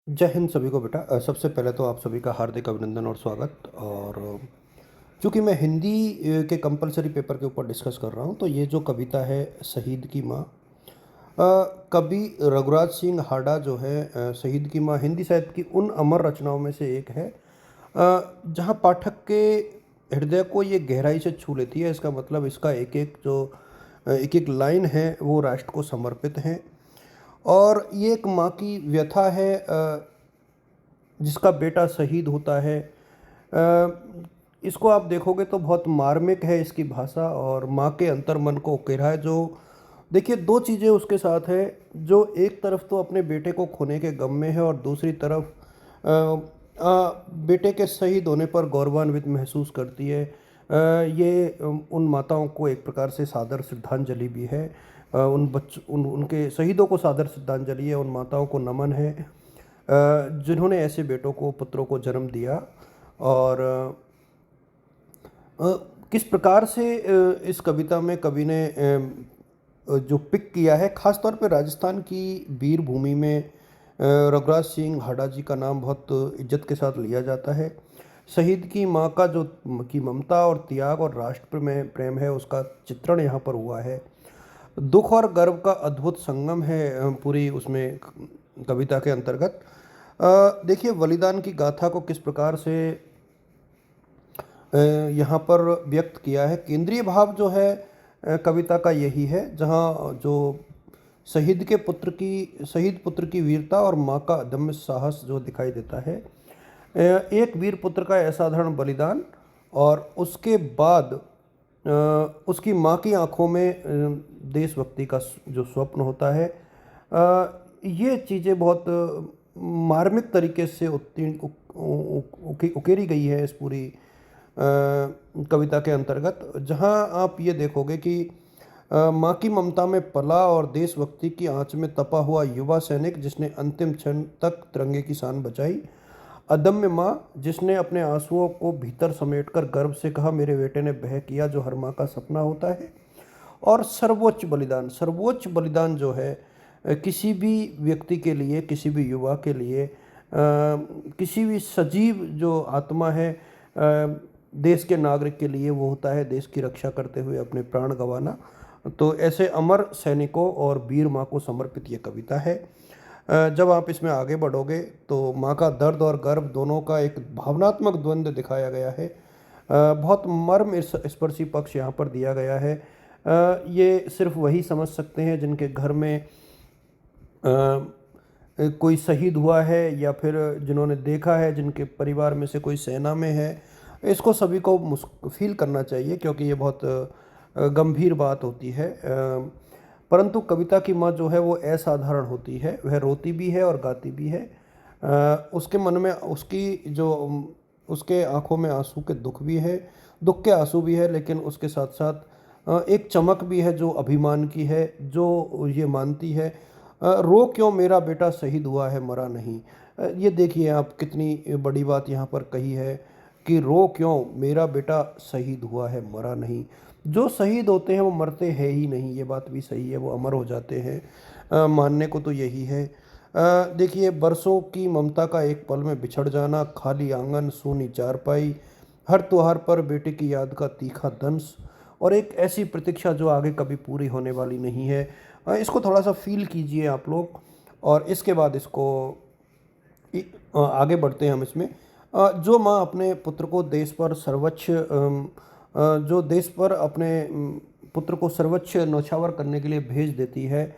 जय हिंद सभी को बेटा। सबसे पहले तो आप सभी का हार्दिक अभिनंदन और स्वागत। और चूंकि मैं हिंदी के कंपलसरी पेपर के ऊपर डिस्कस कर रहा हूँ, तो ये जो कविता है शहीद की माँ, कवि रघुराज सिंह हाडा जो है, शहीद की माँ हिंदी साहित्य की उन अमर रचनाओं में से एक है जहाँ पाठक के हृदय को ये गहराई से छू लेती है। इसका मतलब इसका एक एक लाइन है वो राष्ट्र को समर्पित है। और ये एक माँ की व्यथा है जिसका बेटा शहीद होता है। इसको आप देखोगे तो बहुत मार्मिक है इसकी भाषा, और माँ के अंतर्मन को उकेरा है। जो देखिए, दो चीज़ें उसके साथ है। जो एक तरफ तो अपने बेटे को खोने के गम में है, और दूसरी तरफ बेटे के शहीद होने पर गौरवान्वित महसूस करती है। ये उन माताओं को एक प्रकार से सादर श्रद्धांजलि भी है। उनके शहीदों को सादर श्रद्धांजलि है, उन माताओं को नमन है जिन्होंने ऐसे बेटों को, पुत्रों को जन्म दिया। और अ, किस प्रकार से इस कविता में कवि ने जो पिक किया है, ख़ास तौर पे राजस्थान की वीर भूमि में रघुराज सिंह हाडा जी का नाम बहुत इज्जत के साथ लिया जाता है। शहीद की माँ का जो की ममता और त्याग और राष्ट्र में प्रेम है, उसका चित्रण यहाँ पर हुआ है। दुख और गर्व का अद्भुत संगम है पूरी उसमें कविता के अंतर्गत। देखिए, बलिदान की गाथा को किस प्रकार से यहाँ पर व्यक्त किया है। केंद्रीय भाव जो है कविता का यही है, जहाँ जो शहीद पुत्र की वीरता और माँ का अदम्य साहस जो दिखाई देता है। एक वीर पुत्र का असाधारण बलिदान, और उसके बाद उसकी माँ की आंखों में देशभक्ति का जो स्वप्न होता है। ये चीज़ें बहुत मार्मिक तरीके से उकेरी गई है इस पूरी कविता के अंतर्गत। जहाँ आप ये देखोगे कि माँ की ममता में पला और देशभक्ति की आंच में तपा हुआ युवा सैनिक जिसने अंतिम क्षण तक तिरंगे की शान बचाई। अदम्य माँ जिसने अपने आंसुओं को भीतर समेटकर गर्व से कहा, मेरे बेटे ने वह किया जो हर माँ का सपना होता है। और सर्वोच्च बलिदान जो है किसी भी व्यक्ति के लिए, किसी भी युवा के लिए, किसी भी सजीव जो आत्मा है देश के नागरिक के लिए, वो होता है देश की रक्षा करते हुए अपने प्राण गंवाना। तो ऐसे अमर सैनिकों और वीर माँ को समर्पित ये कविता है। जब आप इसमें आगे बढ़ोगे तो माँ का दर्द और गर्व दोनों का एक भावनात्मक द्वंद्व दिखाया गया है। बहुत मर्म स्पर्शी पक्ष यहाँ पर दिया गया है। ये सिर्फ वही समझ सकते हैं जिनके घर में कोई शहीद हुआ है, या फिर जिन्होंने देखा है, जिनके परिवार में से कोई सेना में है। इसको सभी को फील करना चाहिए, क्योंकि ये बहुत गंभीर बात होती है। परंतु कविता की माँ जो है वो असाधारण होती है। वह रोती भी है और गाती भी है। उसके मन में उसके आंखों में आंसू के दुख के आंसू भी है, लेकिन उसके साथ साथ एक चमक भी है जो अभिमान की है, जो ये मानती है, रो क्यों मेरा बेटा शहीद हुआ है मरा नहीं। ये देखिए आप, कितनी बड़ी बात यहाँ पर कही है कि रो क्यों मेरा बेटा शहीद हुआ है मरा नहीं। जो शहीद होते हैं वो मरते हैं ही नहीं, ये बात भी सही है, वो अमर हो जाते हैं। मानने को तो यही है। देखिए, बरसों की ममता का एक पल में बिछड़ जाना, खाली आंगन, सूनी चारपाई, हर त्योहार पर बेटे की याद का तीखा दंश, और एक ऐसी प्रतीक्षा जो आगे कभी पूरी होने वाली नहीं है। इसको थोड़ा सा फील कीजिए आप लोग, और इसके बाद इसको आगे बढ़ते हैं हम इसमें। जो माँ अपने पुत्र को देश पर सर्वोच्च जो देश पर अपने पुत्र को सर्वोच्च न्यौछावर करने के लिए भेज देती है,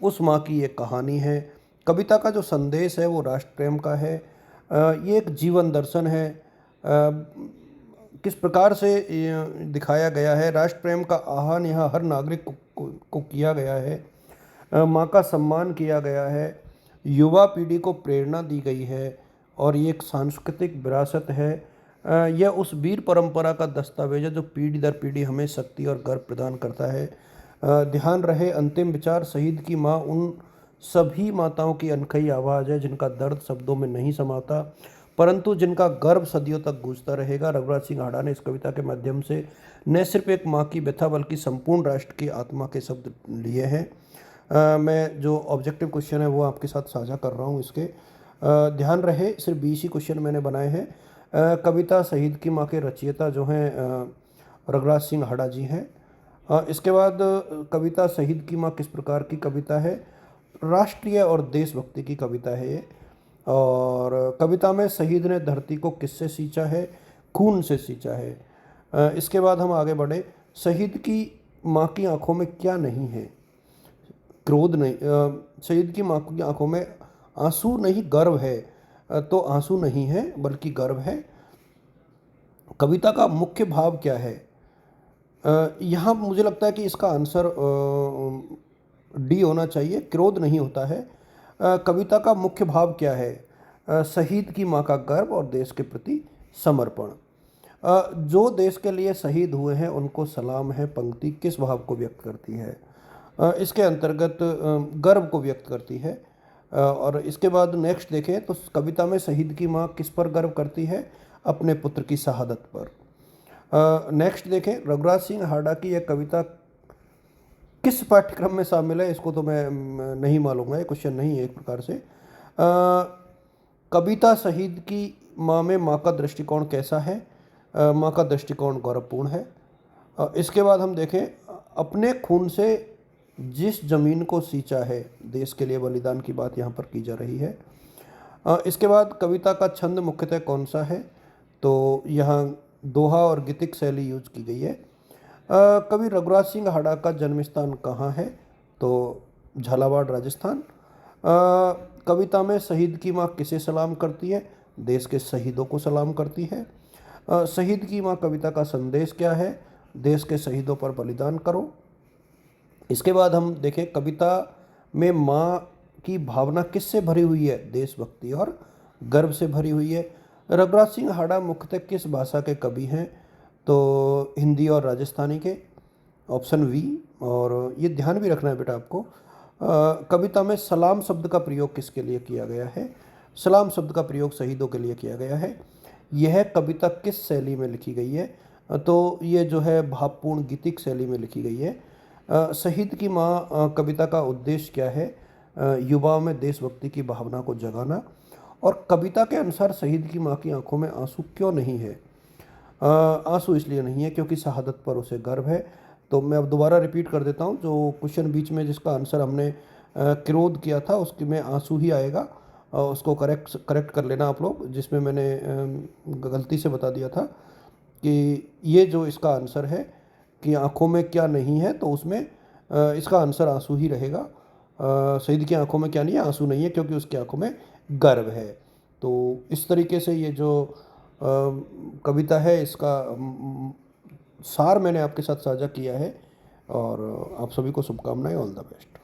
उस माँ की एक कहानी है। कविता का जो संदेश है वो राष्ट्र प्रेम का है। ये एक जीवन दर्शन है। किस प्रकार से ये दिखाया गया है, राष्ट्र प्रेम का आह्वान यहाँ हर नागरिक को किया गया है। माँ का सम्मान किया गया है, युवा पीढ़ी को प्रेरणा दी गई है, और ये एक सांस्कृतिक विरासत है। यह उस वीर परंपरा का दस्तावेज है जो पीढ़ी दर पीढ़ी हमें शक्ति और गर्व प्रदान करता है। ध्यान रहे, अंतिम विचार, शहीद की माँ उन सभी माताओं की अनकही आवाज़ है जिनका दर्द शब्दों में नहीं समाता, परंतु जिनका गर्व सदियों तक गूंजता रहेगा। रघुराज सिंह हाडा ने इस कविता के माध्यम से न सिर्फ एक माँ की व्यथा बल्कि संपूर्ण राष्ट्र की आत्मा के शब्द लिए हैं। मैं जो ऑब्जेक्टिव क्वेश्चन है वो आपके साथ साझा कर रहा हूँ इसके। ध्यान रहे सिर्फ 20 ही क्वेश्चन मैंने बनाए हैं। कविता शहीद की माँ के रचयिता जो हैं रघुराज सिंह हाड़ा जी हैं। इसके बाद कविता शहीद की माँ किस प्रकार की कविता है? राष्ट्रीय और देशभक्ति की कविता है ये। और कविता में शहीद ने धरती को किससे सींचा है? खून से सींचा है। इसके बाद हम आगे बढ़े। शहीद की माँ की आंखों में क्या नहीं है? क्रोध नहीं। शहीद की माँ की आंखों में आंसू नहीं गर्व है। तो आंसू नहीं है बल्कि गर्व है। कविता का मुख्य भाव क्या है? यहाँ मुझे लगता है कि इसका आंसर डी होना चाहिए, क्रोध नहीं होता है। कविता का मुख्य भाव क्या है? शहीद की माँ का गर्व और देश के प्रति समर्पण। जो देश के लिए शहीद हुए हैं उनको सलाम है पंक्ति किस भाव को व्यक्त करती है? इसके अंतर्गत गर्व को व्यक्त करती है। और इसके बाद नेक्स्ट देखें तो कविता में शहीद की माँ किस पर गर्व करती है? अपने पुत्र की शहादत पर। नेक्स्ट देखें, रघुराज सिंह हाड़ा की यह कविता किस पाठ्यक्रम में शामिल है? इसको तो मैं नहीं मालूम है, क्वेश्चन नहीं है एक प्रकार से। कविता शहीद की माँ में माँ का दृष्टिकोण कैसा है? माँ का दृष्टिकोण गौरवपूर्ण है। इसके बाद हम देखें, अपने खून से जिस जमीन को सींचा है, देश के लिए बलिदान की बात यहाँ पर की जा रही है। इसके बाद कविता का छंद मुख्यतः कौन सा है? तो यहाँ दोहा और गीतिक शैली यूज की गई है। कवि रघुराज सिंह हाड़ा का जन्म स्थान कहाँ है? तो झालावाड़ राजस्थान। कविता में शहीद की माँ किसे सलाम करती है? देश के शहीदों को सलाम करती है। शहीद की माँ कविता का संदेश क्या है? देश के शहीदों पर बलिदान करो। इसके बाद हम देखें, कविता में माँ की भावना किससे भरी हुई है? देशभक्ति और गर्व से भरी हुई है। रघुराज सिंह हाड़ा मुख्यतः किस भाषा के कवि हैं? तो हिंदी और राजस्थानी के, ऑप्शन वी। और ये ध्यान भी रखना है बेटा आपको। कविता में सलाम शब्द का प्रयोग किसके लिए किया गया है? सलाम शब्द का प्रयोग शहीदों के लिए किया गया है। यह कविता किस शैली में लिखी गई है? तो ये जो है भावपूर्ण गीतिक शैली में लिखी गई है। शहीद की माँ कविता का उद्देश्य क्या है? युवाओं में देशभक्ति की भावना को जगाना। और कविता के अनुसार शहीद की माँ की आंखों में आंसू क्यों नहीं है? आंसू इसलिए नहीं है क्योंकि शहादत पर उसे गर्व है। तो मैं अब दोबारा रिपीट कर देता हूँ, जो क्वेश्चन बीच में जिसका आंसर हमने क्रोध किया था उसके में आंसू ही आएगा। उसको करेक्ट कर लेना आप लोग, जिसमें मैंने गलती से बता दिया था कि ये जो इसका आंसर है कि आंखों में क्या नहीं है, तो उसमें इसका आंसर आंसू ही रहेगा। शहीद की आंखों में क्या नहीं है? आंसू नहीं है क्योंकि उसकी आंखों में गर्व है। तो इस तरीके से ये जो कविता है इसका सार मैंने आपके साथ साझा किया है। और आप सभी को शुभकामनाएं। All the best.